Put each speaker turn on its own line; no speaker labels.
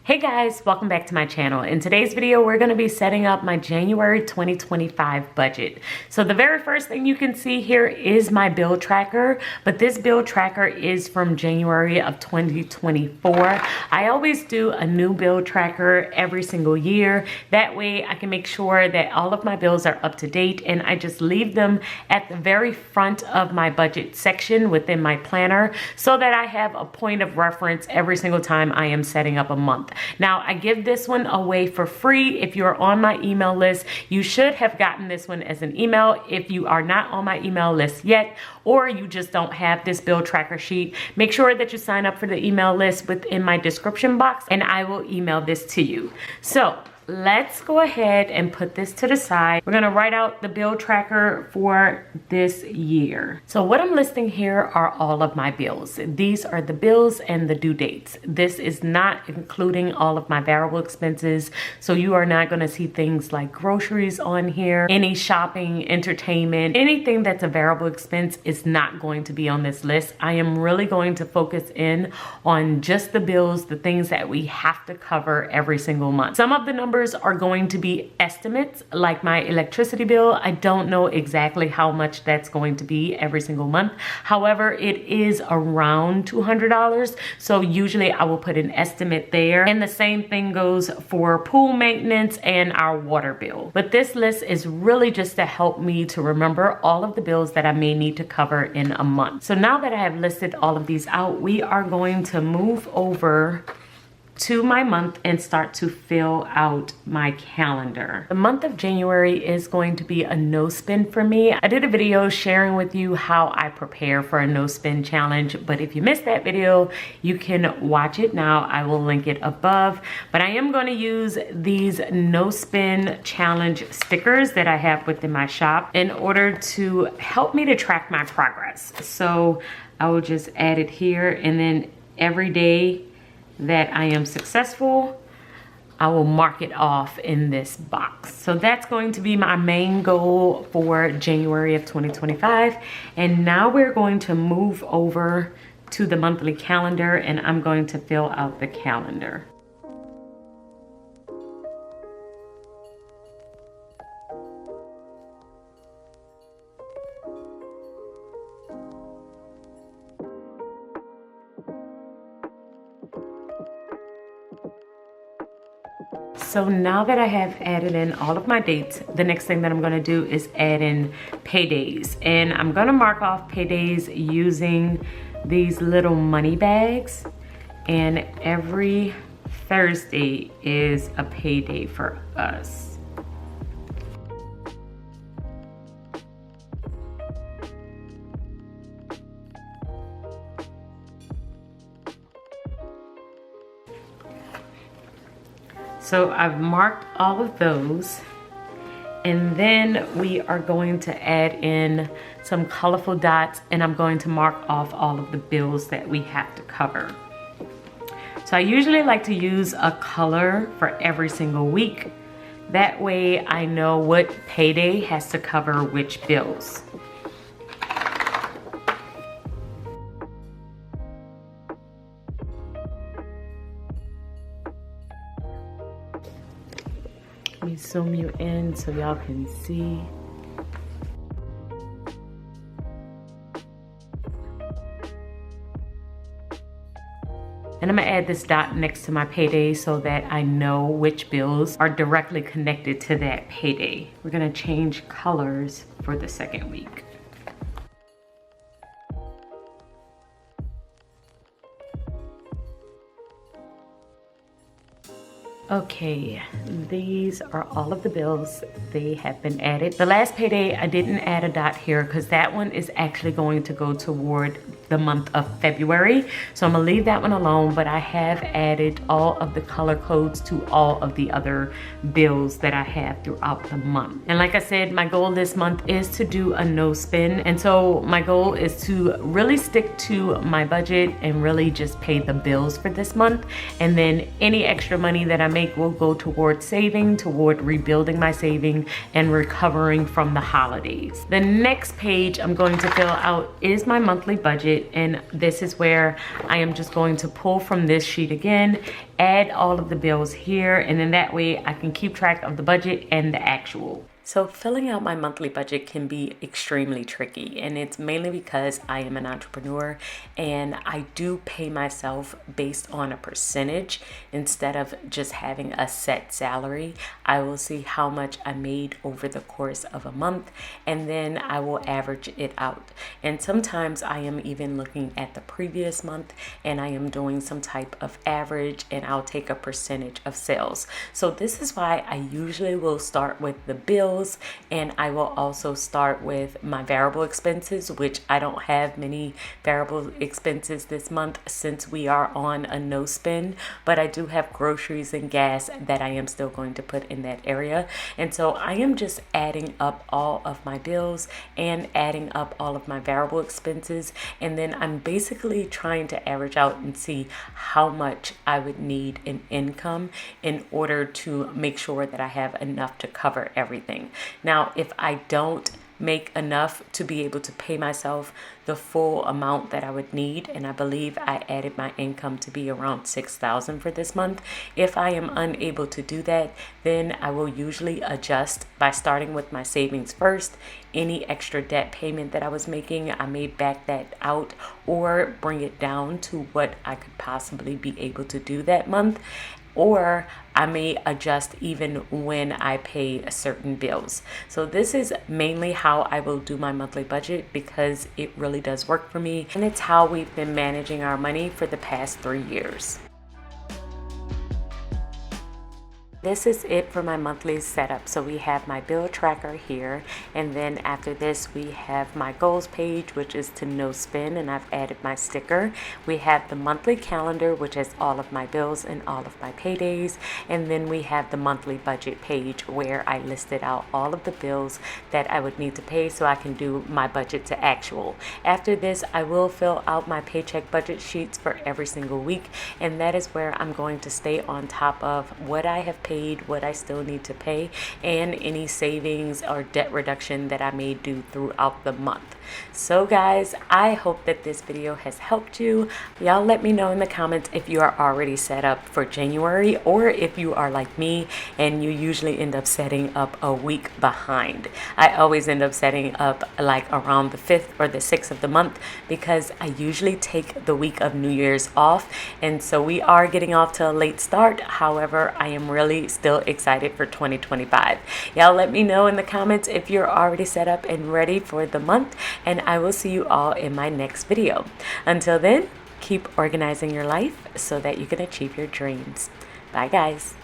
Hey guys, welcome back to my channel. In today's video, we're gonna be setting up my January 2025 budget. So the very first thing you can see here is my bill tracker, but this bill tracker is from January of 2024. I always do a new bill tracker every single year. That way I can make sure that all of my bills are up to date, and I just leave them at the very front of my budget section within my planner so that I have a point of reference every single time I am setting up a month. Now, I give this one away for free. If you're on my email list, you should have gotten this one as an email. If you are not on my email list yet, or you just don't have this bill tracker sheet, make sure that you sign up for the email list within my description box, and I will email this to you. So let's go ahead and put this to the side. We're gonna write out the bill tracker for this year. So what I'm listing here are all of my bills. These are the bills and the due dates. This is not including all of my variable expenses. So you are not gonna see things like groceries on here, any shopping, entertainment, anything that's a variable expense is not going to be on this list. I am really going to focus in on just the bills, the things that we have to cover every single month. Some of the numbers are going to be estimates, like my electricity bill. I don't know exactly how much that's going to be every single month. However, it is around $200. So usually I will put an estimate there. And the same thing goes for pool maintenance and our water bill. But this list is really just to help me to remember all of the bills that I may need to cover in a month. So now that I have listed all of these out, we are going to move over to my month and start to fill out my calendar. The month of January is going to be a no spend for me. I did a video sharing with you how I prepare for a no spend challenge, but if you missed that video, you can watch it now. I will link it above, but I am going to use these no spend challenge stickers that I have within my shop in order to help me to track my progress. So I will just add it here, and then every day that I am successful, I will mark it off in this box. So that's going to be my main goal for January of 2025. And now we're going to move over to the monthly calendar, and I'm going to fill out the calendar. So now that I have added in all of my dates, the next thing that I'm gonna do is add in paydays. And I'm gonna mark off paydays using these little money bags. And every Thursday is a payday for us. So I've marked all of those, and then we are going to add in some colorful dots, and I'm going to mark off all of the bills that we have to cover. So I usually like to use a color for every single week. That way I know what payday has to cover which bills. Let me zoom you in so y'all can see. And I'm gonna add this dot next to my payday so that I know which bills are directly connected to that payday. We're gonna change colors for the second week. Okay, these are all of the bills. They have been added. The last payday, I didn't add a dot here because that one is actually going to go toward the month of February. So I'm gonna leave that one alone, but I have added all of the color codes to all of the other bills that I have throughout the month. And like I said, my goal this month is to do a no spend. And so my goal is to really stick to my budget and really just pay the bills for this month. And then any extra money that I make will go toward saving, toward rebuilding my saving and recovering from the holidays. The next page I'm going to fill out is my monthly budget. budget, and this is where I am just going to pull from this sheet again, add all of the bills here, and then that way I can keep track of the budget and the actual. So filling out my monthly budget can be extremely tricky, and it's mainly because I am an entrepreneur and I do pay myself based on a percentage instead of just having a set salary. I will see how much I made over the course of a month, and then I will average it out. And sometimes I am even looking at the previous month and I am doing some type of average, and I'll take a percentage of sales. So this is why I usually will start with the bill, and I will also start with my variable expenses, which I don't have many variable expenses this month since we are on a no spend, but I do have groceries and gas that I am still going to put in that area. And so I am just adding up all of my bills and adding up all of my variable expenses, and then I'm basically trying to average out and see how much I would need in income in order to make sure that I have enough to cover everything. Now, if I don't make enough to be able to pay myself the full amount that I would need, and I believe I added my income to be around $6,000 for this month. If I am unable to do that, then I will usually adjust by starting with my savings first. Any extra debt payment that I was making, I may back that out or bring it down to what I could possibly be able to do that month. Or I may adjust even when I pay certain bills. So this is mainly how I will do my monthly budget, because it really does work for me, and it's how we've been managing our money for the past 3 years. This is it for my monthly setup. So we have my bill tracker here, and then after this we have my goals page, which is to no spend, and I've added my sticker. We have the monthly calendar, which has all of my bills and all of my paydays, and then we have the monthly budget page where I listed out all of the bills that I would need to pay so I can do my budget to actual. After this, I will fill out my paycheck budget sheets for every single week, and that is where I'm going to stay on top of what I have paid, what I still need to pay, and any savings or debt reduction that I may do throughout the month. So guys, I hope that this video has helped you. Y'all let me know in the comments if you are already set up for January, or if you are like me and you usually end up setting up a week behind. I always end up setting up like around the 5th or the 6th of the month, because I usually take the week of New Year's off, and so we are getting off to a late start. However, I am really still excited for 2025. Y'all let me know in the comments if you're already set up and ready for the month, and I will see you all in my next video. Until then, keep organizing your life so that you can achieve your dreams. Bye guys.